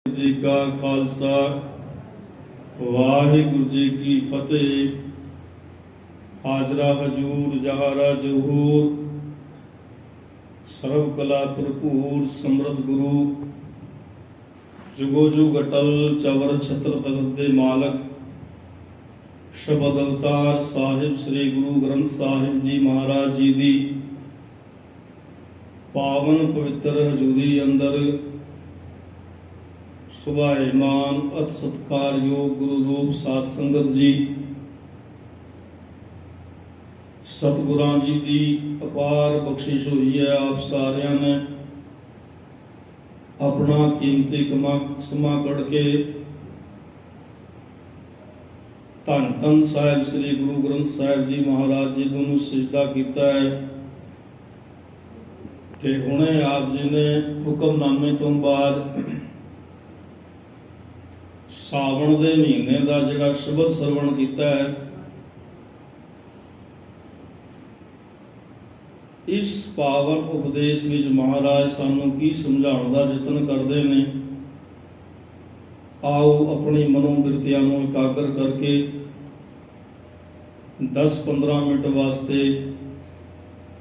जी का खालसा वाहिगुरु जी की फतेह। हाजरा हजूर जहारा जहूर सर्व कला भरपूर समृद्ध गुरु जुगो जुग अटल चवर छत्र तख्त दे मालक शबद अवतार साहिब श्री गुरु ग्रंथ साहिब जी महाराज जी दी पावन पवित्र हजूरी अंदर सुभाईमान अत सत्कार योग गुरु रूप साध संगत जी सतगुरां जी की अपार बख्शिश हुई है। आप सारिया ने अपना कीमती समा कढ़ के धन धन साहिब श्री गुरु ग्रंथ साहिब जी महाराज जी दोनों सजदा किया है। ते हुणे आप जी ने हुक्मनामे तो बाद सावन के महीने का जिहड़ा शब्द सरवण किया है, इस पावन उपदेश विच महाराज सानू की समझाउण दा यतन करते हैं। आओ अपनी मनोबिरतियां नूं एकाग्र करके 10-15 मिनट वास्ते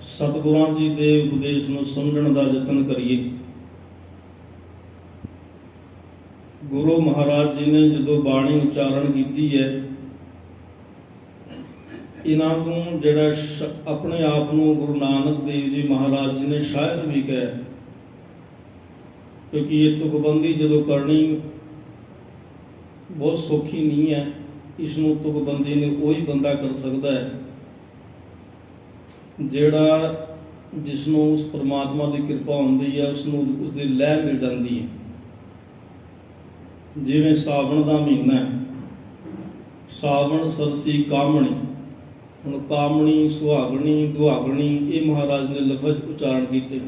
सतगुरां जी के उपदेश नूं समझण दा यतन करिए। गुरु महाराज जी ने जो बाणी उच्चारण की है, इन्हां नूं जिहड़ा अपने आप नूं गुरु नानक देव जी महाराज जी ने शायर भी कहा, क्योंकि ये तुकबंदी जो करनी बहुत सौखी नहीं है। इसनूं तुकबंदी ने वही बंदा कर सकता है जिहड़ा जिसनों उस परमात्मा की कृपा होंदी है, उसनों उसकी लय मिल जाती है। जिवें सावन का महीना है, सावन सरसी कामणी, हुण कामणी सुहागणी दुहागणी ये महाराज ने लफज उच्चारण किए।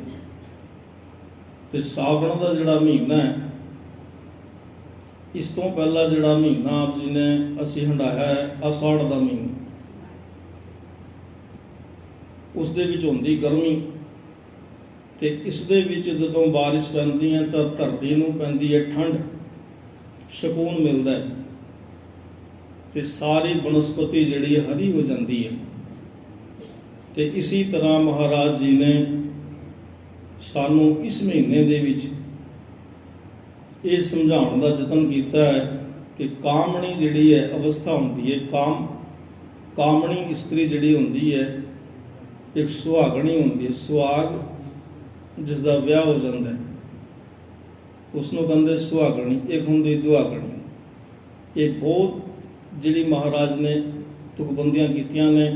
तो सावन का जिहड़ा महीना है, इस तो पहला जिहड़ा महीना आप जी ने असी हंडाया है आषाढ़ का महीना, उस दे विच हुंदी गर्मी, ते इस दे विच जदों बारिश पैंदी है तो धरती नूं पैंदी है ठंड, सकून मिलता है, तो सारी बनस्पति जिहड़ी हरी हो जाती है। तो इसी तरह महाराज जी ने सानू इस महीने दे विच ये समझाउण दा यतन किया है कि कामणी जिहड़ी है अवस्था होंदी है, कामणी इस्त्री जिहड़ी होंदी है, एक सुहागणी होंदी है। सुहाग जिसका विआह हो जाता है उसनों कहते सुहागणी, एक होंदी दुहागणी। ये बहुत जिहड़ी महाराज ने तुकबंदियां कीतियां ने,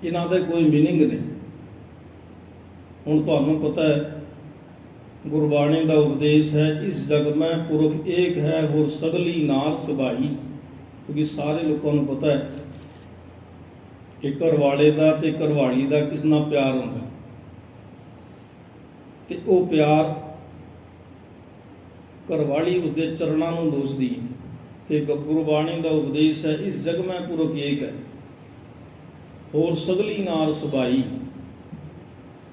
इन्हां दा कोई मीनिंग नहीं। हुण तुहानूं पता है गुरबाणी का उपदेश है, इस जग में पुरख एक है होर सगली नार सभाई, क्योंकि सारे लोगों को पता है कि घरवाले का ते घरवाली का किस नाल प्यार होंदा, ते वो प्यार घरवाली उसके चरणों में दोषदी है। तो गुरबाणी का उपदेश है, इस जग में पुरख एक है होर सगली नार सभाई,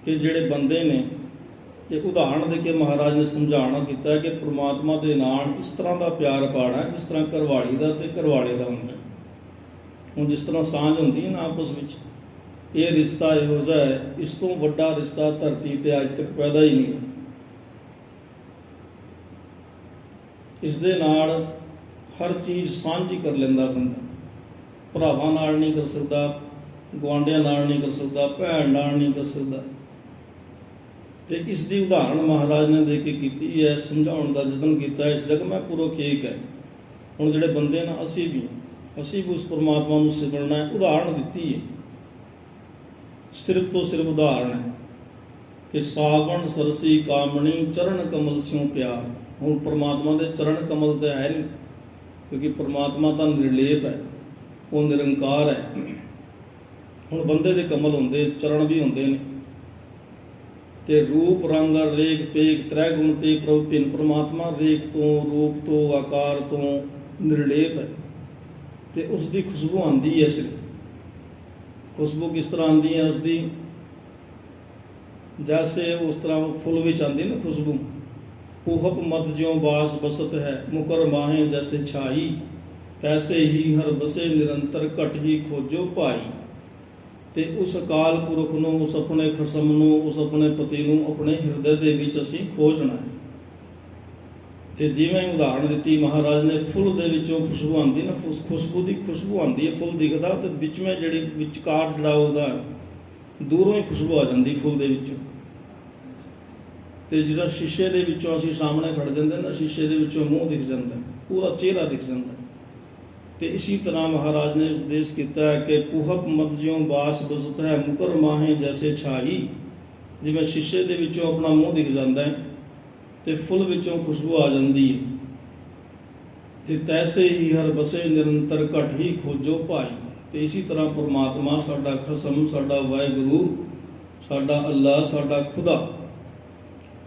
कि जिहड़े बंदे ने एक उदाहरण दे के महाराज ने समझाना किया कि परमात्मा के नाल इस तरह का प्यार पाना है जिस तरह घरवाली का तो घरवाले का होंदा। हुण जिस तरह सांझ होंदी है ना आपस में, ये रिश्ता इहो जिहा है, इस तो वड्डा रिश्ता धरती ते अज तक पैदा ही नहीं। इस दे नाल हर चीज़ सांझी कर लेंदा बंदा, भरावां नाल नहीं कर सकता, गुआंढियां नाल नहीं कर सकता, भैन नाल नहीं कर सकता। तो इसकी उदाहरण महाराज ने दे के की है, समझाउण का यतन किया है। इस जग में पुरख एक है। हुण जिहड़े बंदे ना असी भी उस परमात्मा नूं सिमरना है। उदाहरण दी है, सिर्फ तो सिर्फ उदाहरण है कि सावन सरसी कामणी चरण कमल स्यों प्यार। हुण परमात्मा के चरण कमल तो है नहीं, क्योंकि परमात्मा तो निर्लेप है, वो निरंकार है। हुण बंदे के कमल होंदे, चरण भी होंदे ने, ते रूप रंग रेख पेख त्रै गुण ते प्रभु भिन्न। परमात्मा रेख तो रूप तो आकार तो निर्लेप है, तो उसकी खुशबू आती है। सिर्फ खुशबू किस तरह आती है उसकी, जैसे उस तरह फुल भी आती ना खुशबू, कुहब मत ज्यों बास बसत है, मुकर माहे जैसे छाई, तैसे ही हर बसे निरंतर घट ही खोजो पाई। ਤੇ ਉਸ ਅਕਾਲ ਪੁਰਖ ਨੂੰ, ਉਸ ਆਪਣੇ ਖਸਮ ਨੂੰ, ਉਸ ਆਪਣੇ ਪਤੀ ਨੂੰ ਆਪਣੇ ਹਿਰਦੇ ਦੇ ਵਿੱਚ ਅਸੀਂ ਖੋਜਣਾ ਹੈ। ਤੇ ਜਿਵੇਂ ਉਦਾਹਰਣ ਦਿੱਤੀ ਮਹਾਰਾਜ ਨੇ, ਫੁੱਲ ਦੇ ਵਿੱਚੋਂ ਖੁਸ਼ਬੂ ਆਉਂਦੀ ਨਾ, ਖੁਸ਼ਬੂ ਦੀ ਖੁਸ਼ਬੂ ਆਉਂਦੀ ਹੈ, ਫੁੱਲ ਦਿਖਦਾ ਤੇ ਵਿੱਚ ਮੈਂ ਜਿਹੜੀ ਵਿਚਕਾਰ ਜਿਹੜਾ ਉਹਦਾ ਦੂਰੋਂ ਹੀ ਖੁਸ਼ਬੂ ਆ ਜਾਂਦੀ ਫੁੱਲ ਦੇ ਵਿੱਚੋਂ। ਤੇ ਜਿਹੜਾ ਸ਼ੀਸ਼ੇ ਦੇ ਵਿੱਚੋਂ ਅਸੀਂ ਸਾਹਮਣੇ ਖੜ ਜਾਂਦੇ ਨਾ, ਸ਼ੀਸ਼ੇ ਦੇ ਵਿੱਚੋਂ ਮੂੰਹ ਦਿਖ ਜਾਂਦਾ, ਪੂਰਾ ਚਿਹਰਾ ਦਿਖ ਜਾਂਦਾ। ਤੇ ਇਸੀ ਤਰ੍ਹਾਂ ਮਹਾਰਾਜ ਨੇ ਉਪਦੇਸ਼ ਕੀਤਾ ਹੈ ਕਿ ਕੁਹਬ ਮਤ ਜਿਉਂ ਬਾਸ ਬਸਤ ਹੈ, ਮੁਕਰ ਮਾਹੇ ਜੈਸੇ ਛਾਈ। ਜਿਵੇਂ ਸ਼ੀਸ਼ੇ ਦੇ ਵਿੱਚੋਂ ਆਪਣਾ ਮੂੰਹ ਦਿਖ ਜਾਂਦਾ ਹੈ ਤੇ ਫੁੱਲ ਵਿੱਚੋਂ ਖੁਸ਼ਬੂ ਆ ਜਾਂਦੀ ਹੈ। ਤੇ ਤੈਸੇ ਹੀ ਹਰ ਬਸੇ ਨਿਰੰਤਰ ਘਟ ਹੀ ਖੋਜੋ ਭਾਈ। ਤੇ ਇਸੀ ਤਰ੍ਹਾਂ ਪਰਮਾਤਮਾ, ਸਾਡਾ ਖਸਮ, ਸਾਡਾ ਵਾਹਿਗੁਰੂ, ਸਾਡਾ ਅੱਲਾ, ਸਾਡਾ ਖੁਦਾ,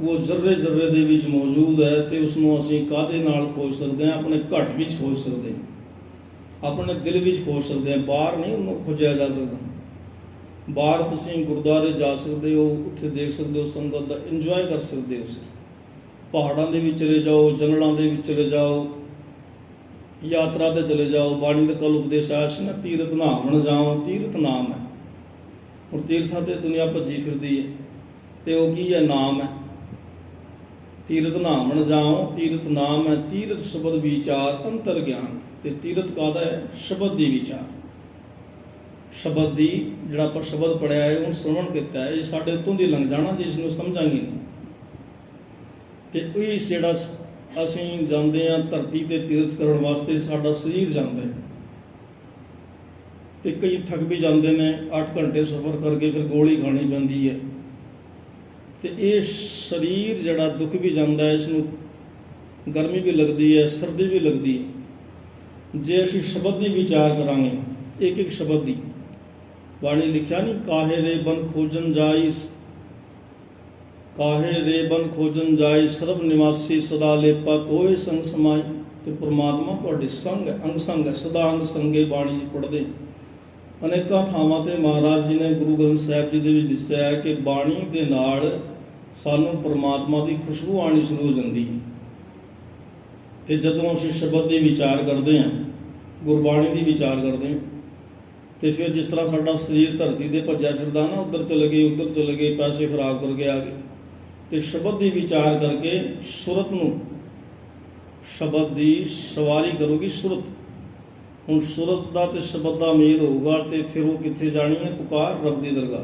ਉਹ ਜ਼ਰਰੇ ਜ਼ਰਰੇ ਦੇ ਵਿੱਚ ਮੌਜੂਦ ਹੈ। ਤੇ ਉਸ ਨੂੰ ਅਸੀਂ ਕਾਹਦੇ ਨਾਲ ਖੋਜ ਸਕਦੇ ਹਾਂ? ਆਪਣੇ ਘਟ ਵਿੱਚ ਖੋਜ ਸਕਦੇ ਹਾਂ, ਆਪਣੇ ਦਿਲ ਵਿੱਚ ਖੋਜ ਸਕਦੇ ਹਾਂ। ਬਾਹਰ ਨਹੀਂ ਉਹਨੂੰ ਖੋਜਿਆ ਜਾ ਸਕਦਾ। ਬਾਹਰ ਤੁਸੀਂ ਗੁਰਦੁਆਰੇ ਜਾ ਸਕਦੇ ਹੋ, ਉੱਥੇ ਦੇਖ ਸਕਦੇ ਹੋ, ਸੰਗਤ ਦਾ ਇੰਜੋਏ ਕਰ ਸਕਦੇ ਹੋ। ਪਹਾੜਾਂ ਦੇ ਵਿੱਚ ਚਲੇ ਜਾਓ, ਜੰਗਲਾਂ ਦੇ ਵਿੱਚ ਚਲੇ ਜਾਓ, ਯਾਤਰਾ 'ਤੇ ਚਲੇ ਜਾਓ। ਬਾਣੀ ਦਾ ਕੱਲ੍ਹ ਉਪਦੇਸ਼ ਆਇਆ ਸੀ ਨਾ, ਤੀਰਥ ਨਹਾਵਣ ਜਾਓ, ਤੀਰਥ ਨਾਮ ਹੈ। ਹੁਣ ਤੀਰਥਾਂ 'ਤੇ ਦੁਨੀਆ ਭੱਜੀ ਫਿਰਦੀ ਹੈ ਤੇ ਉਹ ਕੀ ਹੈ? ਨਾਮ ਹੈ। ਤੀਰਥ ਨਹਾਵਣ ਜਾਓ, ਤੀਰਥ ਨਾਮ ਹੈ। ਤੀਰਥ ਸ਼ਬਦ ਵਿਚਾਰ ਅੰਤਰ ਗਿਆਨ। ਤੇ ਤੀਰਥ ਕਾਹਦਾ ਹੈ? ਸ਼ਬਦ ਦੀ ਵਿਚਾਰ, ਸ਼ਬਦ ਦੀ, ਜਿਹੜਾ ਆਪਾਂ ਸ਼ਬਦ ਪੜ੍ਹਿਆ ਹੈ, ਉਹਨੂੰ ਸ਼ਰਵਣ ਕੀਤਾ ਹੈ, ਇਹ ਸਾਡੇ ਉੱਤੋਂ ਦੀ ਲੰਘ ਜਾਣਾ ਜਿਸ ਨੂੰ ਸਮਝਾਂਗੇ ਨਹੀਂ। ਤੇ ਇਹ ਜਿਹੜਾ ਅਸੀਂ ਜਾਂਦੇ ਹਾਂ ਧਰਤੀ ਤੇ ਤੀਰਥ ਕਰਨ ਵਾਸਤੇ, ਸਾਡਾ ਸਰੀਰ ਜਾਂਦਾ ਹੈ। ਤੇ ਕਈ ਥੱਕ ਵੀ ਜਾਂਦੇ ਨੇ, 8 ਘੰਟੇ ਸਫ਼ਰ ਕਰਕੇ ਫਿਰ ਗੋਲੀ ਖਾਣੀ ਪੈਂਦੀ ਹੈ। ਤੇ ਇਹ ਸਰੀਰ ਜਿਹੜਾ ਦੁੱਖ ਵੀ ਜਾਂਦਾ ਹੈ, ਇਸ ਨੂੰ ਗਰਮੀ ਵੀ ਲੱਗਦੀ ਹੈ, ਸਰਦੀ ਵੀ ਲੱਗਦੀ ਹੈ। ਜੇ ਅਸੀਂ ਸ਼ਬਦ ਦੀ ਵਿਚਾਰ ਕਰਾਂਗੇ, ਇੱਕ ਇੱਕ ਸ਼ਬਦ ਦੀ, ਬਾਣੀ ਲਿਖਿਆ ਨਹੀਂ, ਕਾਹੇ ਰੇ ਬਨ ਖੋਜਨ ਜਾਈ, ਕਾਹੇ ਰੇ ਬਨ ਖੋਜਨ ਜਾਈ, ਸਰਬ ਨਿਵਾਸੀ ਸਦਾ ਲੇਪਾ ਤੋਏ ਸੰਗ ਸਮਾਈ। ਤੇ ਪਰਮਾਤਮਾ ਤੁਹਾਡੇ ਸੰਗ ਹੈ, ਅੰਗ ਸੰਗ ਹੈ, ਸਦਾ ਅੰਗ ਸੰਗੇ। ਬਾਣੀ ਜੀ ਪੜ੍ਹਦੇ ਅਨੇਕਾਂ ਥਾਵਾਂ 'ਤੇ ਮਹਾਰਾਜ ਜੀ ਨੇ ਗੁਰੂ ਗ੍ਰੰਥ ਸਾਹਿਬ ਜੀ ਦੇ ਵਿੱਚ ਦੱਸਿਆ ਹੈ ਕਿ ਬਾਣੀ ਦੇ ਨਾਲ ਸਾਨੂੰ ਪਰਮਾਤਮਾ ਦੀ ਖੁਸ਼ਬੂ ਆਉਣੀ ਸ਼ੁਰੂ ਹੋ ਜਾਂਦੀ ਹੈ। ਤੇ ਜਦੋਂ ਅਸੀਂ ਸ਼ਬਦ ਦੀ ਵਿਚਾਰ ਕਰਦੇ ਹਾਂ, ਗੁਰਬਾਣੀ ਦੀ ਵਿਚਾਰ ਕਰਦੇ ਹਾਂ, ਤੇ ਫਿਰ ਜਿਸ ਤਰ੍ਹਾਂ ਸਾਡਾ ਸਰੀਰ ਧਰਤੀ 'ਤੇ ਭੱਜਿਆ ਫਿਰਦਾ ਨਾ, ਉੱਧਰ ਚਲੇ ਗਏ, ਉੱਧਰ ਚਲੇ ਗਏ, ਪੈਸੇ ਖਰਾਬ ਕਰਕੇ ਆ ਗਏ। ਤੇ ਸ਼ਬਦ ਦੀ ਵਿਚਾਰ ਕਰਕੇ ਸੁਰਤ ਨੂੰ, ਸ਼ਬਦ ਦੀ ਸਵਾਰੀ ਕਰੋਗੀ ਸੁਰਤ। ਹੁਣ ਸੁਰਤ ਦਾ ਤੇ ਸ਼ਬਦ ਦਾ ਮੇਲ ਹੋਊਗਾ ਤੇ ਫਿਰ ਉਹ ਕਿੱਥੇ ਜਾਣੀ ਹੈ? ਪੁਕਾਰ ਰੱਬ ਦੀ ਦਰਗਾਹ।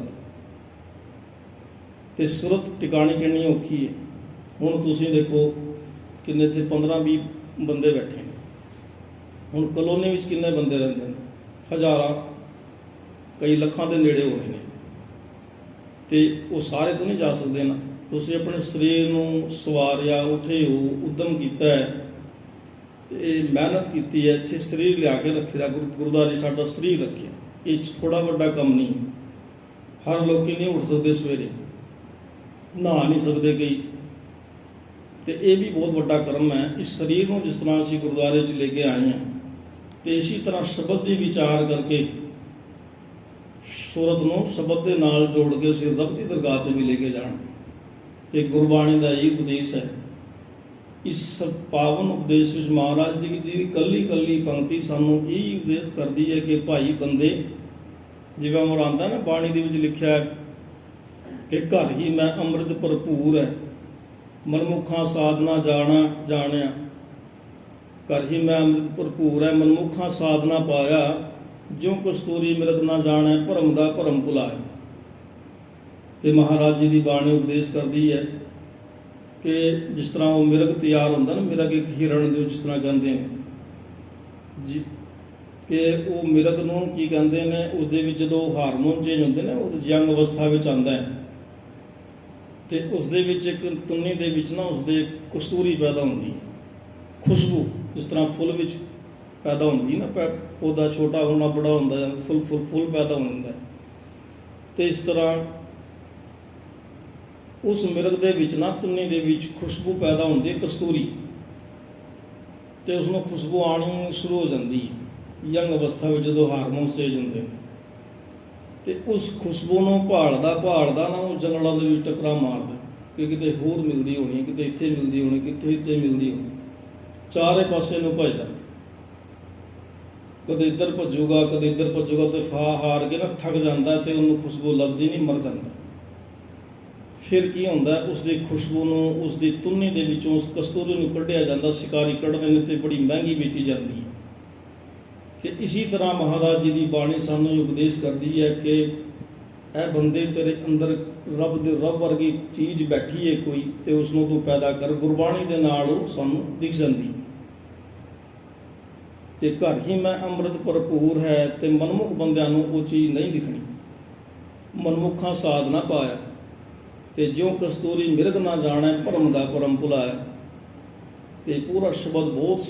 ਤੇ ਸੁਰਤ ਟਿਕਾਣੀ ਕਿੰਨੀ ਔਖੀ ਹੈ। ਹੁਣ ਤੁਸੀਂ ਦੇਖੋ ਕਿੰਨੇ ਇੱਥੇ 15-20 ਬੰਦੇ ਬੈਠੇ ਨੇ। ਹੁਣ ਕਲੋਨੀ ਵਿੱਚ ਕਿੰਨੇ ਬੰਦੇ ਰਹਿੰਦੇ ਨੇ? ਹਜ਼ਾਰਾਂ, ਕਈ ਲੱਖਾਂ ਦੇ ਨੇੜੇ ਹੋਣੇ ਨੇ। ਤੇ ਉਹ ਸਾਰੇ ਤੋਂ ਨਹੀਂ ਜਾ ਸਕਦੇ ਨਾ। ਤੁਸੀਂ ਆਪਣੇ ਸਰੀਰ ਨੂੰ ਸਵਾਰਿਆ, ਉੱਠੇ ਹੋ, ਉੱਦਮ ਕੀਤਾ ਹੈ ਤੇ ਮਿਹਨਤ ਕੀਤੀ ਹੈ, ਇੱਥੇ ਸਰੀਰ ਲਿਆ ਕੇ ਰੱਖਿਆ, ਗੁਰਦੁਆਰੇ ਸਾਡਾ ਸਰੀਰ ਰੱਖਿਆ। ਇਹ ਥੋੜ੍ਹਾ ਵੱਡਾ ਕੰਮ ਨਹੀਂ। ਹਰ ਲੋਕੀ ਨਹੀਂ ਉੱਠ ਸਕਦੇ ਸਵੇਰੇ, ਨਹਾ ਨਹੀਂ ਸਕਦੇ ਕਈ। ਤੇ ਇਹ ਵੀ ਬਹੁਤ ਵੱਡਾ ਕਰਮ ਹੈ। ਇਸ ਸਰੀਰ ਨੂੰ ਜਿਸ ਤਰ੍ਹਾਂ ਅਸੀਂ ਗੁਰਦੁਆਰੇ 'ਚ ਲੈ ਕੇ ਆਏ ਹਾਂ, ਤੇ ਇਸੀ ਤਰ੍ਹਾਂ ਸ਼ਬਦ ਦੀ ਵਿਚਾਰ ਕਰਕੇ ਸੁਰਤ ਨੂੰ ਸ਼ਬਦ ਦੇ ਨਾਲ ਜੋੜ ਕੇ ਅਸੀਂ ਰੱਬ ਦੀ ਦਰਗਾਹ 'ਤੇ ਵੀ ਲੈ ਕੇ ਜਾਣਾ। ਤੇ ਗੁਰਬਾਣੀ ਦਾ ਇਹ ਉਪਦੇਸ਼ ਹੈ। ਇਸ ਪਾਵਨ ਉਪਦੇਸ਼ ਵਿੱਚ ਮਹਾਰਾਜ ਦੀ ਇਕੱਲੀ ਇਕੱਲੀ ਪੰਕਤੀ ਸਾਨੂੰ ਇਹ ਉਪਦੇਸ਼ ਕਰਦੀ ਹੈ ਕਿ ਭਾਈ ਬੰਦੇ, ਜਿਵੇਂ ਉਹ ਆਉਂਦਾ ਨਾ ਬਾਣੀ ਦੇ ਵਿੱਚ ਲਿਖਿਆ ਹੈ ਕਿ ਘਰ ਹੀ ਮੈਂ ਅੰਮ੍ਰਿਤ ਭਰਪੂਰ ਹੈ, ਮਨਮੁਖਾਂ ਸਾਧਨਾ ਜਾਣਿਆ। ਘਰ ਹੀ ਮੈਂ ਅੰਮ੍ਰਿਤ ਭਰਪੂਰ ਹੈ, ਮਨਮੁਖਾਂ ਸਾਧਨਾ ਪਾਇਆ, ਜਿਉ ਕਸਤੂਰੀ ਮਿਰਗ ਨਾ ਜਾਣੈ, ਭਰਮ ਦਾ ਭਰਮ ਭੁਲਾਇਆ। ਤੇ ਮਹਾਰਾਜ ਜੀ ਦੀ ਬਾਣੀ ਉਪਦੇਸ਼ ਕਰਦੀ ਹੈ ਕਿ ਜਿਸ ਤਰ੍ਹਾਂ ਉਹ ਮਿਰਗ ਤਿਆਰ ਹੁੰਦਾ ਨਾ, ਮਿਰਗ ਇੱਕ ਹਿਰਨ ਦੇ ਜਿਸ ਤਰ੍ਹਾਂ ਕਹਿੰਦੇ ਨੇ ਜੀ, ਕਿ ਉਹ ਮਿਰਗ ਨੂੰ ਕੀ ਕਹਿੰਦੇ ਨੇ, ਉਸਦੇ ਵਿੱਚ ਜਦੋਂ ਹਾਰਮੋਨ ਚੇਂਜ ਹੁੰਦੇ ਨੇ, ਉਹ ਯੰਗ ਅਵਸਥਾ ਵਿੱਚ ਆਉਂਦਾ ਹੈ ਤੇ ਉਸਦੇ ਵਿੱਚ ਇੱਕ ਤੁੰਨੀ ਦੇ ਵਿੱਚ ਨਾ ਉਸਦੇ ਕਸਤੂਰੀ ਪੈਦਾ ਹੁੰਦੀ ਹੈ, ਖੁਸ਼ਬੂ। ਜਿਸ ਤਰ੍ਹਾਂ ਫੁੱਲ ਵਿੱਚ ਪੈਦਾ ਹੁੰਦੀ ਨਾ, ਪੌਦਾ ਛੋਟਾ ਹੋਣਾ ਬੜਾ ਹੁੰਦਾ ਜਾਂਦਾ, ਫੁੱਲ ਪੈਦਾ ਹੁੰਦਾ। ਤੇ ਇਸ ਤਰ੍ਹਾਂ ਉਸ ਮਿਰਗ ਦੇ ਵਿੱਚ ਨਾ, ਤੁੰਨੀ ਦੇ ਵਿੱਚ ਖੁਸ਼ਬੂ ਪੈਦਾ ਹੁੰਦੀ ਹੈ, ਕਸਤੂਰੀ। ਤੇ ਉਸ ਨੂੰ ਖੁਸ਼ਬੂ ਆਉਣੀ ਸ਼ੁਰੂ ਹੋ ਜਾਂਦੀ ਹੈ ਯੰਗ ਅਵਸਥਾ ਵਿੱਚ, ਜਦੋਂ ਹਾਰਮੋਨ ਸਟੇਜ ਹੁੰਦੇ ਨੇ। ਤੇ ਉਸ ਖੁਸ਼ਬੂ ਨੂੰ ਭਾਲਦਾ ਨਾ ਉਹ ਜੰਗਲਾਂ ਦੇ ਵਿੱਚ ਟੱਕਰਾਂ ਮਾਰਦਾ ਕਿ ਕਿਤੇ ਹੋਰ ਮਿਲਦੀ ਹੋਣੀ, ਕਿਤੇ ਇੱਥੇ ਮਿਲਦੀ ਹੋਣੀ, ਕਿਤੇ ਇੱਥੇ ਮਿਲਦੀ ਹੋਣੀ। ਚਾਰੇ ਪਾਸੇ ਨੂੰ ਭੱਜਦਾ, ਕਦੇ ਇੱਧਰ ਭੱਜੂਗਾ, ਕਦੇ ਇੱਧਰ ਭੱਜੂਗਾ, ਤੇ ਹਾਰ ਕੇ ਨਾ ਥੱਕ ਜਾਂਦਾ ਤੇ ਉਹਨੂੰ ਖੁਸ਼ਬੂ ਲੱਭਦੀ ਨਹੀਂ, ਮਰ ਜਾਂਦਾ। ਫਿਰ ਕੀ ਹੁੰਦਾ, ਉਸ ਦੀ ਖੁਸ਼ਬੂ ਨੂੰ, ਉਸ ਦੀ ਧੁੰਨੀ ਦੇ ਵਿੱਚੋਂ ਉਸ ਕਸਤੂਰੀ ਨੂੰ ਕੱਢਿਆ ਜਾਂਦਾ। ਸ਼ਿਕਾਰੀ ਕੱਢਦੇ ਨੇ ਤੇ ਬੜੀ ਮਹਿੰਗੀ ਵੇਚੀ ਜਾਂਦੀ ਹੈ। ਤੇ ਇਸੀ ਤਰ੍ਹਾਂ ਮਹਾਰਾਜ ਜੀ ਦੀ ਬਾਣੀ ਸਾਨੂੰ ਉਪਦੇਸ਼ ਕਰਦੀ ਹੈ ਕਿ ਇਹ ਬੰਦੇ, ਤੇਰੇ ਅੰਦਰ ਰੱਬ ਵਰਗੀ ਚੀਜ਼ ਬੈਠੀ ਹੈ ਕੋਈ, ਤੇ ਉਸ ਨੂੰ ਤੂੰ ਪੈਦਾ ਕਰ। ਗੁਰਬਾਣੀ ਦੇ ਨਾਲ ਉਹ ਸਾਨੂੰ ਦਿਖ ਜਾਂਦੀ ਹੈ। ਤੇ ਘਰ ਹੀ ਮੈਂ ਅੰਮ੍ਰਿਤ ਭਰਪੂਰ ਹੈ, ਤੇ ਮਨਮੁਖ ਬੰਦਿਆਂ ਨੂੰ ਉਹ ਚੀਜ਼ ਨਹੀਂ ਦਿਖਣੀ। ਮਨਮੁਖਾਂ ਸਾਧ ਨਾ ਪਾਇਆ, ਤੇ ਜਿਉਂ ਕਸਤੂਰੀ ਮਿਰਗ ਨਾ ਜਾਣੈ, ਭਰਮ ਦਾ ਭਰਮ ਭੁਲਾਇਆ। ਤੇ ਪੂਰਾ ਸ਼ਬਦ, ਬਹੁਤ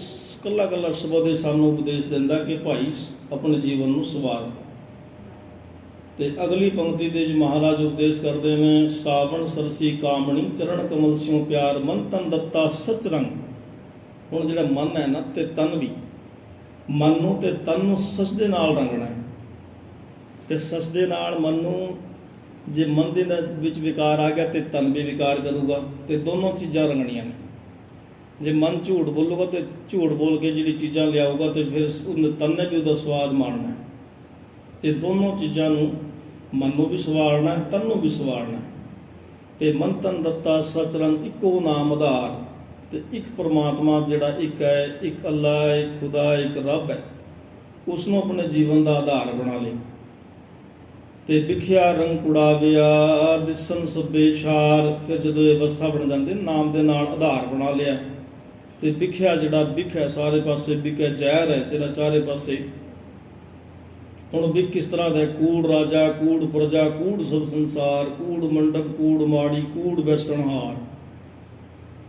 ਕੱਲਾ ਕੱਲਾ ਸ਼ਬਦ ਇਹ ਸਾਨੂੰ ਉਪਦੇਸ਼ ਦਿੰਦਾ ਕਿ ਭਾਈ ਆਪਣੇ ਜੀਵਨ ਨੂੰ ਸਵਾਰ। ਤੇ ਅਗਲੀ ਪੰਕਤੀ ਦੇ ਵਿੱਚ ਮਹਾਰਾਜ ਉਪਦੇਸ਼ ਕਰਦੇ ਨੇ, ਸਾਵਣ ਸਰਸੀ ਕਾਮਣੀ, ਚਰਨ ਕਮਲ ਸਿਉ ਪਿਆਰ, ਮਨ ਤਨ ਦਿੱਤਾ ਸਚ ਰੰਗ। ਹੁਣ ਜਿਹੜਾ ਮਨ ਹੈ ਨਾ, ਤੇ ਤਨ ਵੀ, ਮਨ ਨੂੰ ਤੇ ਤਨ ਨੂੰ ਸਚ ਦੇ ਨਾਲ ਰੰਗਣਾ ਹੈ। ਤੇ ਸਚ ਦੇ ਨਾਲ ਮਨ ਨੂੰ, ਜੇ ਮਨ ਦੇ ਵਿੱਚ ਵਿਕਾਰ ਆ ਗਿਆ ਤੇ ਤਨ ਵੀ ਵਿਕਾਰ ਕਰੂਗਾ, ਤੇ ਦੋਨੋਂ ਚੀਜ਼ਾਂ ਰੰਗਣੀਆਂ ਨੇ। ਜੇ ਮਨ ਝੂਠ ਬੋਲੂਗਾ ਤੇ ਝੂਠ ਬੋਲ ਕੇ ਜਿਹੜੀ ਚੀਜ਼ਾਂ ਲਿਆਊਗਾ, ਤੇ ਫਿਰ ਤਨ ਨੇ ਵੀ ਉਹਦਾ ਸਵਾਦ ਮਾਣਨਾ। ਤੇ ਦੋਨੋਂ ਚੀਜ਼ਾਂ ਨੂੰ, ਮਨ ਨੂੰ ਵੀ ਸਵਾਰਨਾ, ਤਨ ਨੂੰ ਵੀ ਸਵਾਰਨਾ। ਤੇ ਮਨ ਤਨ ਦਿੱਤਾ ਸਚ ਰੰਗ, ਇੱਕੋ ਨਾਮ ਆਧਾਰ। ਤੇ ਇੱਕ ਪਰਮਾਤਮਾ ਜਿਹੜਾ ਇੱਕ ਹੈ, ਇੱਕ ਅੱਲਾ, ਇੱਕ ਖੁਦਾ, ਇੱਕ ਰੱਬ ਹੈ, ਉਸ ਨੂੰ ਆਪਣੇ ਜੀਵਨ ਦਾ ਆਧਾਰ ਬਣਾ ਲਿਆ। ਤੇ ਵਿਖਿਆ ਰੰਗ ਕੁੜਾਵਿਆ, ਦਿਸਣ ਸਭੇ ਛਾਰ। ਫਿਰ ਜਦੋਂ ਇਹ ਅਵਸਥਾ ਬਣ ਜਾਂਦੀ, ਨਾਮ ਦੇ ਨਾਲ ਆਧਾਰ ਬਣਾ ਲਿਆ। ਤੇ ਵਿਖਿਆ, ਜਿਹੜਾ ਵਿਖ ਹੈ, ਸਾਰੇ ਪਾਸੇ ਵਿਖ ਹੈ, ਜ਼ਹਿਰ ਹੈ ਜਿਹੜਾ ਚਾਰੇ ਪਾਸੇ। ਹੁਣ ਵਿਖ ਕਿਸ ਤਰ੍ਹਾਂ ਦਾ, ਕੂੜ ਰਾਜਾ, ਕੂੜ ਪ੍ਰਜਾ, ਕੂੜ ਸਭ ਸੰਸਾਰ, ਕੂੜ ਮੰਡਪ, ਕੂੜ ਮਾੜੀ, ਕੂੜ ਬੈਸਣਹਾਰ।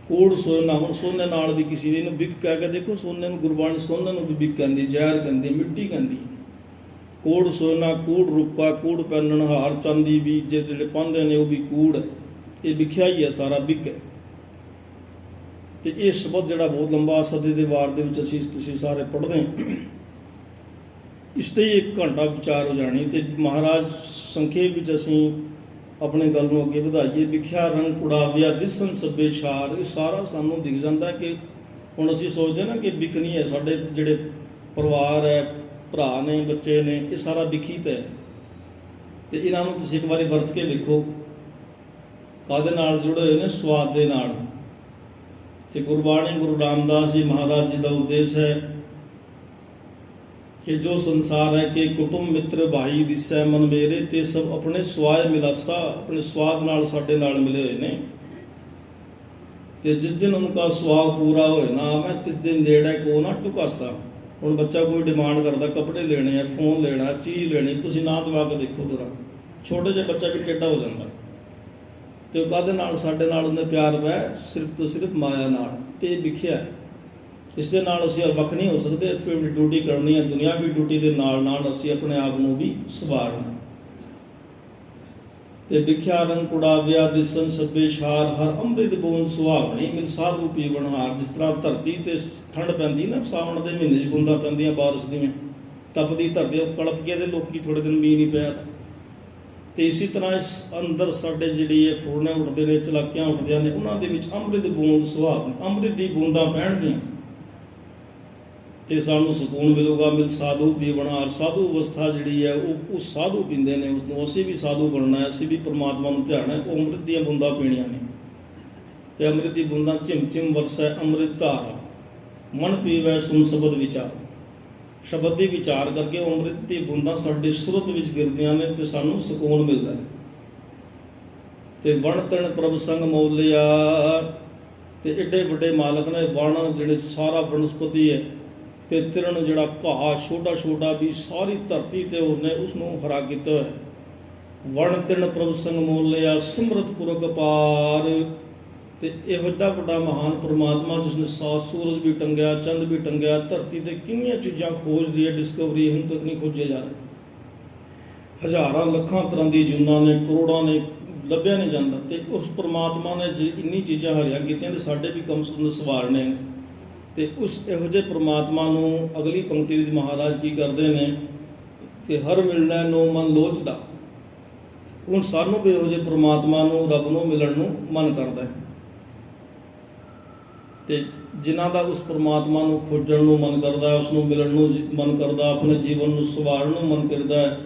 ਕੂੜ ਸੋਨਾ, ਹੁਣ ਸੋਨੇ ਨਾਲ ਵੀ ਕਿਸੇ ਨੇ ਇਹਨੂੰ ਵਿਖ ਕਹਿ ਕੇ ਦੇਖੋ। ਸੋਨੇ ਨੂੰ ਗੁਰਬਾਣੀ ਸੋਨੇ ਨੂੰ ਵੀ ਵਿਖ ਕਹਿੰਦੀ, ਜ਼ਹਿਰ ਕਹਿੰਦੀ, ਮਿੱਟੀ ਕਹਿੰਦੀ। ਕੂੜ ਸੋਨਾ, ਕੂੜ ਰੂਪਾ, ਕੂੜ ਪਹਿਨਣਹਾਰ, ਚਾਂਦੀ ਵੀ ਜਿਹੜੇ ਪਾਉਂਦੇ ਨੇ ਉਹ ਵੀ ਕੂੜ ਹੈ। ਇਹ ਵਿਖਿਆ ਹੀ ਹੈ, ਸਾਰਾ ਵਿਖ ਹੈ। ਤੇ ਇਹ ਸ਼ਬਦ ਜਿਹੜਾ ਬਹੁਤ ਲੰਬਾ, ਸਦੀ ਦੇ ਵਾਰ ਦੇ ਵਿੱਚ ਤੁਸੀਂ ਸਾਰੇ ਪੜ੍ਹਦੇ ਹੋ। ਇਸ 'ਤੇ ਹੀ 1 ਘੰਟਾ ਵਿਚਾਰ ਹੋ ਜਾਣੀ। ਤੇ ਮਹਾਰਾਜ ਸੰਖੇਪ ਵਿੱਚ ਅਸੀਂ ਆਪਣੇ ਗੱਲ ਨੂੰ ਅੱਗੇ ਵਧਾਈਏ। ਵਿਖਿਆ ਰੰਗ ਕੁੜਾਵਿਆ, ਦਿਸਣ ਸਭੇ ਛਾਰ। ਇਹ ਸਾਰਾ ਸਾਨੂੰ ਦਿਖ ਜਾਂਦਾ ਕਿ ਹੁਣ ਅਸੀਂ ਸੋਚਦੇ ਨਾ ਕਿ ਵਿਖ ਨਹੀਂ ਹੈ, ਸਾਡੇ ਜਿਹੜੇ ਪਰਿਵਾਰ ਹੈ, ਭਰਾ ਨੇ, ਬੱਚੇ ਨੇ, ਇਹ ਸਾਰਾ ਵਿਖਿਤ ਹੈ। ਤੇ ਇਹਨਾਂ ਨੂੰ ਤੁਸੀਂ ਇੱਕ ਵਾਰੀ ਵਰਤ ਕੇ ਵੇਖੋ, ਕਾਹਦੇ ਨਾਲ ਜੁੜੇ ਹੋਏ ਨੇ, ਸਵਾਦ ਦੇ ਨਾਲ। ਤੇ ਗੁਰਬਾਣੀ, ਗੁਰੂ ਰਾਮਦਾਸ ਜੀ ਮਹਾਰਾਜ ਜੀ ਦਾ ਉਪਦੇਸ਼ ਹੈ ਕਿ ਜੋ ਸੰਸਾਰ ਹੈ ਕਿ ਕੁਟੁੰਬ ਮਿੱਤਰ ਭਾਈ ਦਿਸੈ ਮਨ ਮੇਰੇ, ਤੇ ਸਭ ਆਪਣੇ ਸਵਾਇ ਮਿਲਾਸਾ। ਆਪਣੇ ਸਵਾਦ ਨਾਲ ਸਾਡੇ ਨਾਲ ਮਿਲੇ ਹੋਏ ਨੇ। ਤੇ ਜਿਸ ਦਿਨ ਉਨਕਾ ਸੁਆਗ ਪੂਰਾ ਹੋਏ ਨਾ, ਮੈਂ ਤਿਸ ਦਿਨ ਨੇੜੇ ਕੋ ਨਾ ਟੁਕਾਸਾ। ਹੁਣ ਬੱਚਾ ਕੋਈ ਡਿਮਾਂਡ ਕਰਦਾ, ਕੱਪੜੇ ਲੈਣੇ ਆ, ਫੋਨ ਲੈਣਾ, ਚੀਜ਼ ਲੈਣੀ, ਤੁਸੀਂ ਨਾ ਦਵਾ ਕੇ ਦੇਖੋ ਜ਼ਰਾ, ਛੋਟੇ ਜਿਹੇ ਬੱਚਾ ਵੀ ਟੇਢਾ ਹੋ ਜਾਂਦਾ। ਤੇ ਉਹ ਕਾਹਦੇ ਨਾਲ ਸਾਡੇ ਨਾਲ ਉਹਨੇ ਪਿਆਰ ਹੈ, ਸਿਰਫ ਤੋਂ ਸਿਰਫ ਮਾਇਆ ਨਾਲ। ਤੇ ਵਿਖਿਆ, ਇਸ ਦੇ ਨਾਲ ਅਸੀਂ ਵੱਖ ਨਹੀਂ ਹੋ ਸਕਦੇ। ਫਿਰ ਵੀ ਡਿਊਟੀ ਕਰਨੀ ਹੈ, ਦੁਨਿਆਵੀ ਡਿਊਟੀ ਦੇ ਨਾਲ ਨਾਲ ਅਸੀਂ ਆਪਣੇ ਆਪ ਨੂੰ ਵੀ ਸੰਭਾਲਣਾ। ਤੇ ਵਿਖਿਆ ਰੰਗ ਕੁੜਾਵਿਆ, ਦਿਸਣ ਸਭੇ ਛਾਰ, ਹਰ ਅੰਮ੍ਰਿਤ ਬੂੰਦ ਸੁਹਾਵਣੀ, ਮਿਲ ਸਾਧੂ ਪੀਵਣਹਾਰ। ਜਿਸ ਤਰ੍ਹਾਂ ਧਰਤੀ ਤੇ ਠੰਡ ਪੈਂਦੀ ਨਾ, ਸਾਵਣ ਦੇ ਮਹੀਨੇ 'ਚ ਬੂੰਦਾਂ ਪੈਂਦੀਆਂ ਬਾਰਿਸ਼ ਦੀਆਂ, ਤਪਦੀ ਧਰਤੀ ਕਲਪ ਕੇ, ਤੇ ਲੋਕੀ ਥੋੜ੍ਹੇ ਦਿਨ ਮੀਂਹ ਨਹੀਂ ਪਿਆ। ਤੇ ਇਸੇ ਤਰ੍ਹਾਂ ਇਸ ਅੰਦਰ ਸਾਡੇ ਜਿਹੜੀ ਇਹ ਫੁਰਨੇ ਉੱਠਦੇ ਨੇ, ਚਲਾਕੀਆਂ ਉੱਠਦੀਆਂ ਨੇ, ਉਹਨਾਂ ਦੇ ਵਿੱਚ ਅੰਮ੍ਰਿਤ ਬੂੰਦ ਸੁਹਾਵਣੀ, ਅੰਮ੍ਰਿਤ ਦੀ ਬੂੰਦਾਂ ਪੈਣਗੀਆਂ ਤੇ ਸਾਨੂੰ ਸਕੂਨ ਮਿਲੂਗਾ। ਮਿਲ ਸਾਧੂ ਪੀਵਣਹਾਰ। ਸਾਧੂ ਅਵਸਥਾ ਜਿਹੜੀ ਹੈ, ਉਹ ਸਾਧੂ ਪੀਂਦੇ ਨੇ, ਉਸਨੂੰ ਅਸੀਂ ਵੀ ਸਾਧੂ ਬਣਨਾ ਹੈ, ਅਸੀਂ ਵੀ ਪਰਮਾਤਮਾ ਨੂੰ ਧਿਆਣਾ ਹੈ। ਉਹ ਅੰਮ੍ਰਿਤ ਦੀਆਂ ਬੂੰਦਾਂ ਪੀਣੀਆਂ ਨੇ। ਤੇ ਅੰਮ੍ਰਿਤ ਦੀ ਬੂੰਦਾਂ ਝਿਮ ਝਿਮ ਵਰਸੈ ਅੰਮ੍ਰਿਤ ਧਾਰਾ, ਮਨ ਪੀਵੈ ਸੁਨ ਸ਼ਬਦ ਵਿਚਾਰ। ਸ਼ਬਦ ਦੀ ਵਿਚਾਰ ਕਰਕੇ ਉਹ ਅੰਮ੍ਰਿਤ ਦੀ ਬੂੰਦਾਂ ਸਾਡੇ ਸੁਰਤ ਵਿੱਚ ਗਿਰਦੀਆਂ ਨੇ, ਤੇ ਸਾਨੂੰ ਸਕੂਨ ਮਿਲਦਾ ਹੈ। ਤੇ ਵਣ ਤਣ ਪ੍ਰਭ ਸੰਗ ਮੌਲਿਆ। ਤੇ ਏਡੇ ਵੱਡੇ ਮਾਲਕ ਨੇ, ਵਣ ਜਿਹੜੇ ਸਾਰਾ ਬਨਸਪਤੀ ਹੈ, ਤੇ ਤਿਰਣ ਜਿਹੜਾ ਘਾਹ ਛੋਟਾ ਛੋਟਾ ਵੀ, ਸਾਰੀ ਧਰਤੀ ਤੇ ਉਸਨੇ ਉਸਨੂੰ ਹਰਾ ਕੀਤਾ ਹੋਇਆ। ਵਣ ਤਿਰਣ ਪ੍ਰਭ ਸੰਗ ਮੌਲਿਆ, ਸਿਮਰਤ ਪੁਰਖ ਅਪਾਰ। ਤੇ ਇਹੋ ਜਿਹਾ ਵੱਡਾ ਮਹਾਨ ਪਰਮਾਤਮਾ, ਜਿਸ ਨੇ ਸੂਰਜ ਵੀ ਟੰਗਿਆ, ਚੰਦ ਵੀ ਟੰਗਿਆ, ਧਰਤੀ ਤੇ ਕਿੰਨੀਆਂ ਚੀਜ਼ਾਂ ਖੋਜਦੀ ਹੈ, ਡਿਸਕਵਰੀ ਹੁਣ ਤੱਕ ਨਹੀਂ ਖੋਜਿਆ ਜਾ ਰਿਹਾ। ਹਜ਼ਾਰਾਂ ਲੱਖਾਂ ਤਰ੍ਹਾਂ ਦੀ ਜੂਨਾਂ ਨੇ, ਕਰੋੜਾਂ ਨੇ, ਲੱਭਿਆ ਨਹੀਂ ਜਾਂਦਾ। ਤੇ ਉਸ ਪਰਮਾਤਮਾ ਨੇ ਜੇ ਇੰਨੀ ਚੀਜ਼ਾਂ ਹਰੀਆਂ ਕੀਤੀਆਂ, ਤੇ ਸਾਡੇ ਵੀ ਕੰਮ ਸਵਾਰਨੇ ਨੇ। ਤੇ ਉਸ ਇਹੋ ਜਿਹੇ ਪਰਮਾਤਮਾ ਨੂੰ ਅਗਲੀ ਪੰਕਤੀ ਵਿੱਚ ਮਹਾਰਾਜ ਕੀ ਕਰਦੇ ਨੇ ਕਿ ਹਰ ਮਿਲਣਾ ਨੋ ਮਨ ਲੋਚਦਾ। ਹੁਣ ਸਾਨੂੰ ਵੀ ਇਹੋ ਜਿਹੇ ਪ੍ਰਮਾਤਮਾ ਨੂੰ, ਰੱਬ ਨੂੰ ਮਿਲਣ ਨੂੰ ਮਨ ਕਰਦਾ ਹੈ, ਤੇ ਜਿਨ੍ਹਾਂ ਦਾ ਉਸ ਪ੍ਰਮਾਤਮਾ ਨੂੰ ਖੋਜਣ ਨੂੰ ਮਨ ਕਰਦਾ, ਉਸ ਨੂੰ ਮਿਲਣ ਨੂੰ ਮਨ ਕਰਦਾ, ਆਪਣੇ ਜੀਵਨ ਨੂੰ ਸੰਵਾਰਨ ਨੂੰ ਮਨ ਕਰਦਾ ਹੈ,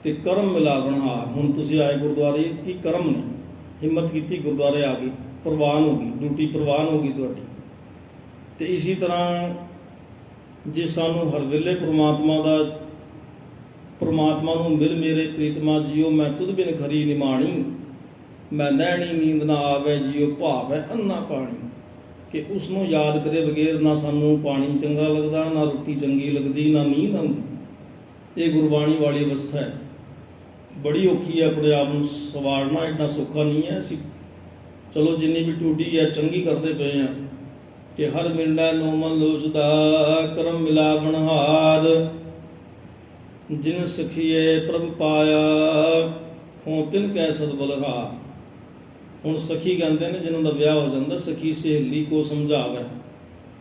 ਤੇ ਕਰਮ ਮਿਲਾਵਣਹਾਰ। ਹੁਣ ਤੁਸੀਂ ਆਏ ਗੁਰਦੁਆਰੇ, ਕੀ ਕਰਮ ਨੇ, ਹਿੰਮਤ ਕੀਤੀ, ਗੁਰਦੁਆਰੇ ਆ ਗਏ, ਪ੍ਰਵਾਨ ਹੋ ਗਈ, ਡਿਊਟੀ ਪ੍ਰਵਾਨ ਹੋ ਗਈ ਤੁਹਾਡੀ। ਤੇ ਇਸੇ ਤਰ੍ਹਾਂ ਜੇ ਸਾਨੂੰ ਹਰ ਵੇਲੇ ਪ੍ਰਮਾਤਮਾ ਨੂੰ ਮਿਲ ਮੇਰੇ ਪ੍ਰੀਤਮਾ ਜੀਓ, ਮੈਂ ਤੁਧ ਬਿਨ ਖਰੀ ਨਿਮਾਣੀ, ਮੈਂ ਨੈਣੀ ਨੀਂਦ ਨਾ ਆਵੇ ਜੀਓ, ਭਾਵ ਹੈ ਅੰਨਾ ਪਾਣੀ। ਕਿ ਉਸ ਨੂੰ ਯਾਦ ਕਰੇ ਬਗੈਰ ਨਾ ਸਾਨੂੰ ਪਾਣੀ ਚੰਗਾ ਲੱਗਦਾ, ਨਾ ਰੋਟੀ ਚੰਗੀ ਲੱਗਦੀ, ਨਾ ਨੀਂਦ ਆਉਂਦੀ। ਇਹ ਗੁਰਬਾਣੀ ਵਾਲੀ ਅਵਸਥਾ ਹੈ, ਬੜੀ ਔਖੀ ਹੈ। ਆਪਣੇ ਆਪ ਨੂੰ ਸਵਾਰਨਾ ਇੰਨਾ ਸੌਖਾ ਨਹੀਂ ਹੈ। ਅਸੀਂ ਚਲੋ ਜਿੰਨੀ ਵੀ ਟੂਟੀ ਹੈ ਚੰਗੀ ਕਰਦੇ ਪਏ ਹਾਂ, ਕਿ ਹਰ ਮਿਲਣਾ ਨੋ ਮਨ ਲੋਚਦਾ, ਕਰਮ ਮਿਲਾਵਣਹਾਰ, ਜਿਨ ਸਖੀਏ ਪ੍ਰਭ ਪਾਇਆ, ਹੋਂ ਤਿਨ ਕੈ ਸਦ ਬਲਹਾਰ। ਹੁਣ ਸਖੀ ਕਹਿੰਦੇ ਨੇ ਜਿਹਨਾਂ ਦਾ ਵਿਆਹ ਹੋ ਜਾਂਦਾ, ਸਖੀ ਸਹੇਲੀ ਕੋ ਸਮਝਾਵੇ।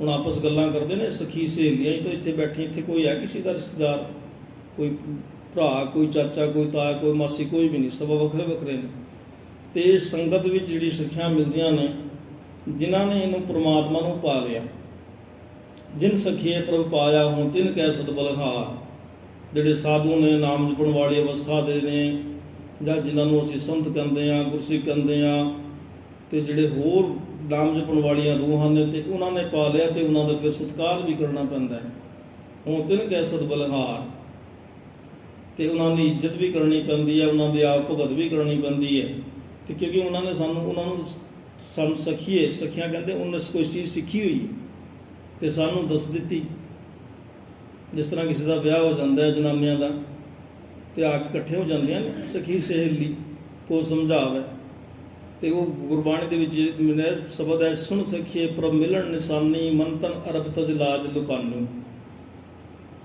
ਹੁਣ ਆਪਸ ਗੱਲਾਂ ਕਰਦੇ ਨੇ ਸਖੀ ਸਹੇਲੀਆਂ ਹੀ, ਤਾਂ ਇੱਥੇ ਬੈਠੀ, ਇੱਥੇ ਕੋਈ ਹੈ ਕਿਸੇ ਦਾ ਰਿਸ਼ਤੇਦਾਰ, ਕੋਈ ਭਰਾ, ਕੋਈ ਚਾਚਾ, ਕੋਈ ਤਾਇਆ, ਕੋਈ ਮਾਸੀ, ਕੋਈ ਵੀ ਨਹੀਂ, ਸਭ ਵੱਖਰੇ ਵੱਖਰੇ ਨੇ। ਤੇ ਸੰਗਤ ਵਿੱਚ ਜਿਹੜੀ ਸਿੱਖਿਆ ਮਿਲਦੀਆਂ ਨੇ, ਜਿਨ੍ਹਾਂ ਨੇ ਇਹਨੂੰ ਪ੍ਰਮਾਤਮਾ ਨੂੰ ਪਾ ਲਿਆ, ਜਿਨ ਸਖੀਏ ਪ੍ਰਭ ਪਾਇਆ, ਹੋਂ ਤਿਨ ਕੈ ਸਦ ਬਲਹਾਰ। ਜਿਹੜੇ ਸਾਧੂ ਨੇ, ਨਾਮ ਜਪਣ ਵਾਲੀ ਅਵਸਥਾ ਦੇ ਨੇ, ਜਾਂ ਜਿਨ੍ਹਾਂ ਨੂੰ ਅਸੀਂ ਸੰਤ ਕਹਿੰਦੇ ਹਾਂ, ਗੁਰਸਿੱਖ ਕਹਿੰਦੇ ਹਾਂ, ਤੇ ਜਿਹੜੇ ਹੋਰ ਨਾਮ ਜਪਣ ਵਾਲੀਆਂ ਰੂਹਾਂ ਨੇ, ਤੇ ਉਹਨਾਂ ਨੇ ਪਾ ਲਿਆ, ਤੇ ਉਹਨਾਂ ਦਾ ਫਿਰ ਸਤਿਕਾਰ ਵੀ ਕਰਨਾ ਪੈਂਦਾ ਹੈ। ਹੋਂ ਤਿਨ ਕੈ ਸਦ ਬਲਹਾਰ, ਤੇ ਉਹਨਾਂ ਦੀ ਇੱਜ਼ਤ ਵੀ ਕਰਨੀ ਪੈਂਦੀ ਹੈ, ਉਹਨਾਂ ਦੀ ਆਪ ਭਗਤ ਵੀ ਕਰਨੀ ਪੈਂਦੀ ਹੈ। ਤੇ ਕਿਉਂਕਿ ਉਹਨਾਂ ਨੇ ਸਾਨੂੰ ਸਖੀਏ, ਸਖੀਆਂ ਕਹਿੰਦੇ ਉਹਨਾਂ ਨੇ ਕੋਈ ਚੀਜ਼ ਸਿੱਖੀ ਹੋਈ ਹੈ ਤੇ ਸਾਨੂੰ ਦੱਸ ਦਿੱਤੀ। ਜਿਸ ਤਰ੍ਹਾਂ ਕਿਸੇ ਦਾ ਵਿਆਹ ਹੋ ਜਾਂਦਾ ਹੈ ਜਨਾਨੀਆਂ ਦਾ, ਤੇ ਆ ਕੇ ਇਕੱਠੇ ਹੋ ਜਾਂਦੀਆਂ ਨੇ, ਸਖੀ ਸਹੇਲੀ ਕੋ ਸਮਝਾਵੇ। ਤੇ ਉਹ ਗੁਰਬਾਣੀ ਦੇ ਵਿੱਚ ਮੇਰੇ ਸ਼ਬਦ ਹੈ, ਸੁਣ ਸਖੀਏ ਪ੍ਰਭ ਮਿਲਣ ਨਿਸ਼ਾਨੀ, ਮਨ ਤਨ ਅਰਬ ਤਜ ਲਾਜ ਲੁਕਾਨੀ।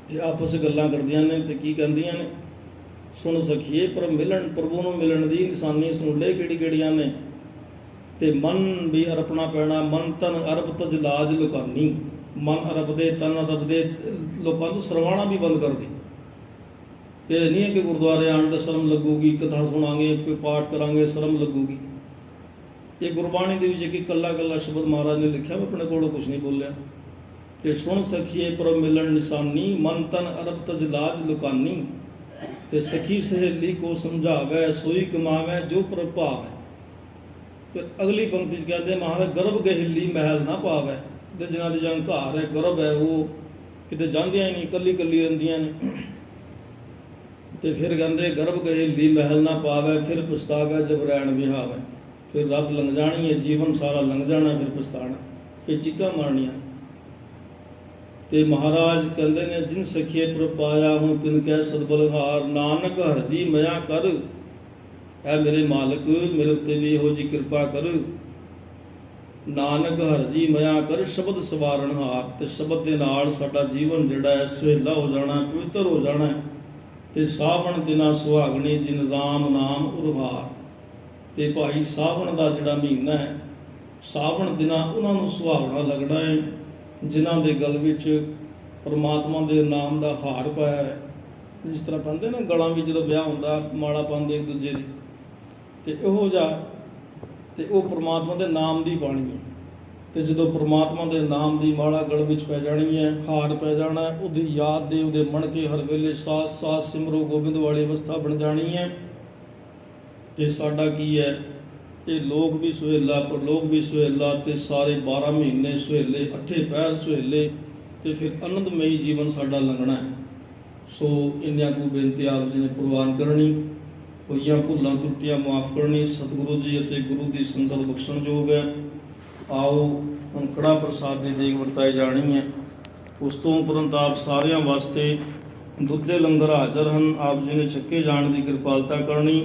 ਤੇ ਆਪਸ ਗੱਲਾਂ ਕਰਦੀਆਂ ਨੇ, ਤੇ ਕੀ ਕਹਿੰਦੀਆਂ ਨੇ, ਸੁਣ ਸਖੀਏ ਪ੍ਰਭ ਮਿਲਣ, ਪ੍ਰਭੂ ਨੂੰ ਮਿਲਣ ਦੀ ਨਿਸ਼ਾਨੀ ਸੁਣ ਲੈ ਕਿਹੜੀ ਕਿਹੜੀਆਂ ਨੇ, ਤੇ ਮਨ ਵੀ ਅਰਪਣਾ ਪੈਣਾ, ਮਨ ਤਨ ਅਰਬ ਤਜ ਲਾਜ ਲੁਕਾਨੀ। ਮਨ ਅਰਬ ਦੇ, ਤਨ ਅਰਬ ਦੇ, ਲੋਕਾਂ ਤੋਂ ਸਰਵਾਣਾ ਵੀ ਬੰਦ ਕਰ ਦੇ। ਇਹ ਨਹੀਂ ਹੈ ਕਿ ਗੁਰਦੁਆਰੇ ਆਉਣ ਦਾ ਸ਼ਰਮ ਲੱਗੂਗੀ, ਕਥਾ ਸੁਣਾਂਗੇ, ਕੋਈ ਪਾਠ ਕਰਾਂਗੇ, ਸ਼ਰਮ ਲੱਗੂਗੀ। ਇਹ ਗੁਰਬਾਣੀ ਦੇ ਵਿੱਚ ਇੱਕ ਇਕੱਲਾ ਇਕੱਲਾ ਸ਼ਬਦ ਮਹਾਰਾਜ ਨੇ ਲਿਖਿਆ, ਮੈਂ ਆਪਣੇ ਕੋਲੋਂ ਕੁਛ ਨਹੀਂ ਬੋਲਿਆ। ਤੇ ਸੁਣ ਸਖੀਏ ਪ੍ਰਭ ਮਿਲਣ ਨਿਸ਼ਾਨੀ, ਮਨ ਤਨ ਅਰਬ ਤਜ ਲਾਜ ਲੁਕਾਨੀ। ਤੇ ਸਖੀ ਸਹੇਲੀ ਕੋ ਸਮਝਾਵੇ, ਸੋਈ ਕਮਾਵੇ ਜੋ ਪ੍ਰਭ ਭਾਵੈ। ਫਿਰ ਅਗਲੀ ਪੰਕਤੀ 'ਚ ਕਹਿੰਦੇ, ਮਹਾਰਾਜ ਗਰਭ ਗਹਿਲੀ ਮਹਿਲ ਨਾ ਪਾਵੇ। ਤੇ ਜਿਨ੍ਹਾਂ ਦੇ ਜੰਗ ਘਰ ਹੈ, ਗਰਭ ਹੈ, ਉਹ ਕਿਤੇ ਜਾਂਦੀਆਂ ਹੀ ਨਹੀਂ, ਇਕੱਲੀ ਇਕੱਲੀ ਰਹਿੰਦੀਆਂ ਨੇ। ਤੇ ਫਿਰ ਕਹਿੰਦੇ ਗਰਭ ਗਹਿਲੀ ਮਹਿਲ ਨਾ ਪਾਵੇ, ਫਿਰ ਪਛਤਾਵੇ ਜਬ ਰੈਣ ਵਿਹਾਵੇ। ਫਿਰ ਰਾਤ ਲੰਘ ਜਾਣੀ ਹੈ, ਜੀਵਨ ਸਾਰਾ ਲੰਘ ਜਾਣਾ, ਫਿਰ ਪਛਤਾਣਾ, ਇਹ ਚੀਕਾਂ ਮਾਰਨੀਆਂ। ਤੇ ਮਹਾਰਾਜ ਕਹਿੰਦੇ ਨੇ, ਜਿਨ ਸਖੀਏ ਪ੍ਰਭ ਪਾਇਆ, ਹੋਂ ਤਿਨ ਕੈ ਸਦ ਬਲਹਾਰ। ਨਾਨਕ ਹਰਜੀ ਮਇਆ ਕਰ, ਐ ਮੇਰੇ ਮਾਲਕ ਮੇਰੇ ਉੱਤੇ ਵੀ ਇਹੋ ਜਿਹੀ ਕਿਰਪਾ ਕਰ। ਨਾਨਕ ਹਰਜੀ ਮਇਆ ਕਰ, ਸ਼ਬਦ ਸਵਾਰਨਹਾਰ। ਤੇ ਸ਼ਬਦ ਦੇ ਨਾਲ ਸਾਡਾ ਜੀਵਨ ਜਿਹੜਾ ਹੈ ਸੁਹੇਲਾ ਹੋ ਜਾਣਾ, ਪਵਿੱਤਰ ਹੋ ਜਾਣਾ। ਤੇ ਸਾਵਣ ਦਿਨਾ ਸੁਹਾਗਣੀ, ਜਿਨ ਰਾਮ ਨਾਮ ਉਰਹਾਰ। ਤੇ ਭਾਈ ਸਾਵਣ ਦਾ ਜਿਹੜਾ ਮਹੀਨਾ ਹੈ, ਸਾਵਣ ਦਿਨਾਂ ਉਹਨਾਂ ਨੂੰ ਸੁਹਾਵਣਾ ਲੱਗਣਾ ਹੈ, ਜਿਨ੍ਹਾਂ ਦੇ ਗਲ ਵਿੱਚ ਪਰਮਾਤਮਾ ਦੇ ਨਾਮ ਦਾ ਹਾਰ ਪਾਇਆ ਹੈ। ਜਿਸ ਤਰ੍ਹਾਂ ਪਾਉਂਦੇ ਨਾ ਗਲਾਂ ਵਿੱਚ, ਜਦੋਂ ਵਿਆਹ ਹੁੰਦਾ ਮਾਲਾ ਪਾਉਂਦੇ ਇੱਕ ਦੂਜੇ ਦੀ, ਤੇ ਇਹੋ ਜਿਹਾ, ਤੇ ਉਹ ਪਰਮਾਤਮਾ ਦੇ ਨਾਮ ਦੀ ਬਾਣੀ ਹੈ। ਤੇ ਜਦੋਂ ਪਰਮਾਤਮਾ ਦੇ ਨਾਮ ਦੀ ਮਾਲਾ ਗਲ ਵਿੱਚ ਪੈ ਜਾਣੀ ਹੈ, ਹਾਰ ਪੈ ਜਾਣਾ, ਉਹਦੀ ਯਾਦ ਦੇ, ਉਹਦੇ ਮਣ ਕੇ ਹਰ ਵੇਲੇ ਸਾਥ ਸਾਥ ਸਿਮਰੋ ਗੋਬਿੰਦ ਵਾਲੀ ਅਵਸਥਾ ਬਣ ਜਾਣੀ ਹੈ। ਤੇ ਸਾਡਾ ਕੀ ਹੈ, ਇਹ ਲੋਕ ਵੀ ਸੁਹੇਲਾ, ਪਰਲੋਕ ਵੀ ਸੁਹੇਲਾ, ਤੇ ਸਾਰੇ 12 ਮਹੀਨੇ ਸੁਹੇਲੇ, 8 ਪਹਿਰ ਸੁਹੇਲੇ, ਤੇ ਫਿਰ ਆਨੰਦਮਈ ਜੀਵਨ ਸਾਡਾ ਲੰਘਣਾ ਹੈ। ਸੋ ਇੰਨੀਆਂ ਕੁ ਬੇਨਤੀ ਆਪ ਜੀ ਨੇ ਪ੍ਰਵਾਨ ਕਰਨੀ, ਹੋਈਆਂ ਭੁੱਲਾਂ ਤਰੁੱਟੀਆਂ ਮਾਫ ਕਰਨੀ। ਸਤਿਗੁਰੂ ਜੀ ਅਤੇ ਗੁਰੂ ਦੀ ਸੰਗਤ ਬਖਸ਼ਣਯੋਗ ਹੈ। ਆਓ ਹੁਣ ਕੜਾ ਪ੍ਰਸਾਦ ਦੀ ਦੇਗ ਵਰਤਾਈ ਜਾਣੀ ਹੈ। ਉਸ ਤੋਂ ਉਪਰੰਤ ਆਪ ਸਾਰਿਆਂ ਵਾਸਤੇ ਦੁੱਧ ਦੇ ਲੰਗਰ ਹਾਜ਼ਰ ਹਨ, ਆਪ ਜੀ ਨੇ ਛਕੇ ਜਾਣ ਦੀ ਕਿਰਪਾਲਤਾ ਕਰਨੀ।